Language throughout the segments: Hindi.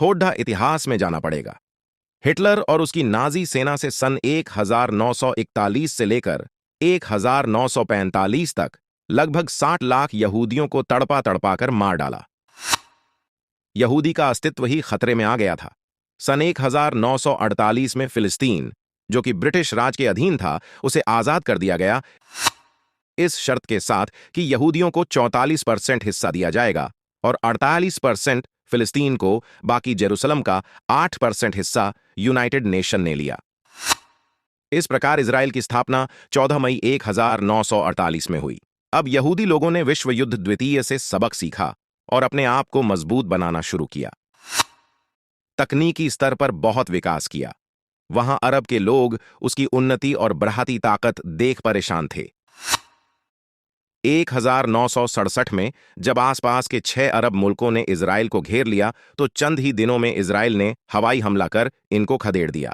थोड़ा इतिहास में जाना पड़ेगा। हिटलर और उसकी नाजी सेना से सन 1941 से लेकर 1945 तक लगभग 60 लाख यहूदियों को तड़पा तड़पा कर मार डाला। यहूदी का अस्तित्व ही खतरे में आ गया था। सन 1948 में फिलिस्तीन, जो कि ब्रिटिश राज के अधीन था, उसे आजाद कर दिया गया, इस शर्त के साथ कि यहूदियों को 44% हिस्सा दिया जाएगा और 48% फिलिस्तीन को, बाकी जेरूसलम का 8% हिस्सा यूनाइटेड नेशन ने लिया। इस प्रकार इजराइल की स्थापना 14 मई 1948 में हुई। अब यहूदी लोगों ने विश्व युद्ध द्वितीय से सबक सीखा और अपने आप को मजबूत बनाना शुरू किया। तकनीकी स्तर पर बहुत विकास किया। वहां अरब के लोग उसकी उन्नति और बढ़ती ताकत देख परेशान थे। 1967 में जब आसपास के 6 अरब मुल्कों ने इजराइल को घेर लिया तो चंद ही दिनों में इजराइल ने हवाई हमला कर इनको खदेड़ दिया।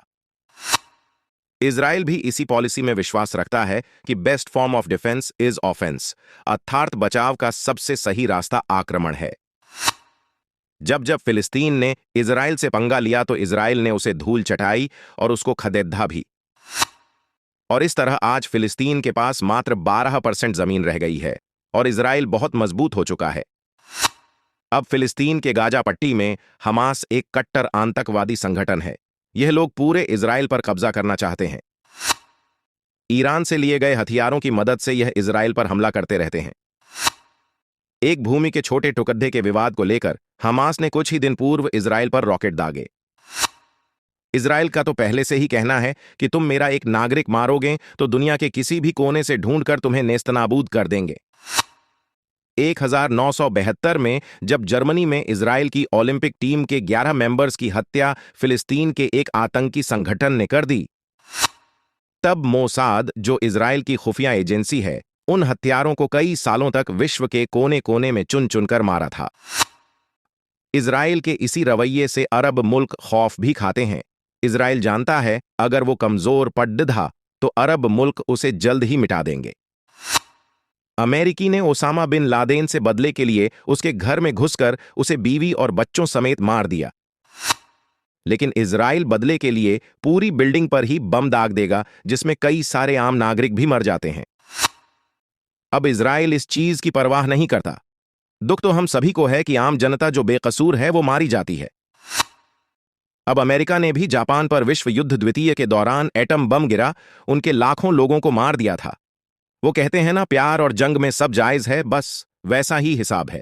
इजराइल भी इसी पॉलिसी में विश्वास रखता है कि best form of defence is offence, अर्थात बचाव का सबसे सही रास्ता आक्रमण है। जब जब फिलिस्तीन ने इजराइल से पंगा लिया तो इजराइल ने उसे धूल चटाई और उसको खदेड़ा भी। और इस तरह आज फिलिस्तीन के पास मात्र 12% जमीन रह गई है और इजराइल बहुत मजबूत हो चुका है। अब फिलिस्तीन के गाजा पट्टी में हमास एक कट्टर आतंकवादी संगठन है। यह लोग पूरे इजराइल पर कब्जा करना चाहते हैं। ईरान से लिए गए हथियारों की मदद से यह इजराइल पर हमला करते रहते हैं। एक भूमि के छोटे टुकड़े के विवाद को लेकर हमास ने कुछ ही दिन पूर्व इजराइल पर रॉकेट दागे। इजराइल का तो पहले से ही कहना है कि तुम मेरा एक नागरिक मारोगे तो दुनिया के किसी भी कोने से ढूंढकर तुम्हें नेस्तनाबूद कर देंगे। 1972 में जब जर्मनी में इजराइल की ओलंपिक टीम के 11 मेंबर्स की हत्या फिलिस्तीन के एक आतंकी संगठन ने कर दी, तब मोसाद, जो इजराइल की खुफिया एजेंसी है, उन हत्यारों को कई सालों तक विश्व के कोने कोने में चुन चुनकर मारा था। इजराइल के इसी रवैये से अरब मुल्क खौफ भी खाते हैं। इजराइल जानता है अगर वो कमजोर पड़धा तो अरब मुल्क उसे जल्द ही मिटा देंगे। अमेरिकी ने ओसामा बिन लादेन से बदले के लिए उसके घर में घुसकर उसे बीवी और बच्चों समेत मार दिया, लेकिन इजराइल बदले के लिए पूरी बिल्डिंग पर ही बम दाग देगा जिसमें कई सारे आम नागरिक भी मर जाते हैं। अब इजराइल इस चीज की परवाह नहीं करता। दुख तो हम सभी को है कि आम जनता जो बेकसूर है वो मारी जाती है। अब अमेरिका ने भी जापान पर विश्व युद्ध द्वितीय के दौरान एटम बम गिरा, उनके लाखों लोगों को मार दिया था। वो कहते हैं ना, प्यार और जंग में सब जायज है, बस वैसा ही हिसाब है।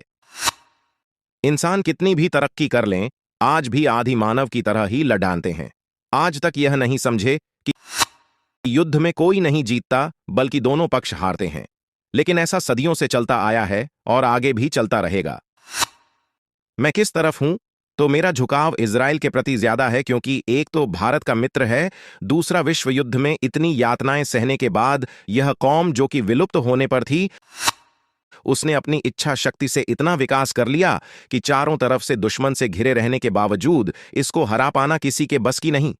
इंसान कितनी भी तरक्की कर लें, आज भी आधि मानव की तरह ही लड़ाते हैं। आज तक यह नहीं समझे कि युद्ध में कोई नहीं जीतता बल्कि दोनों पक्ष हारते हैं। लेकिन ऐसा सदियों से चलता आया है और आगे भी चलता रहेगा। मैं किस तरफ हूं? तो मेरा झुकाव इजराइल के प्रति ज्यादा है, क्योंकि एक तो भारत का मित्र है, दूसरा विश्व युद्ध में इतनी यातनाएं सहने के बाद यह कौम जो कि विलुप्त होने पर थी, उसने अपनी इच्छा शक्ति से इतना विकास कर लिया कि चारों तरफ से दुश्मन से घिरे रहने के बावजूद इसको हरा पाना किसी के बस की नहीं।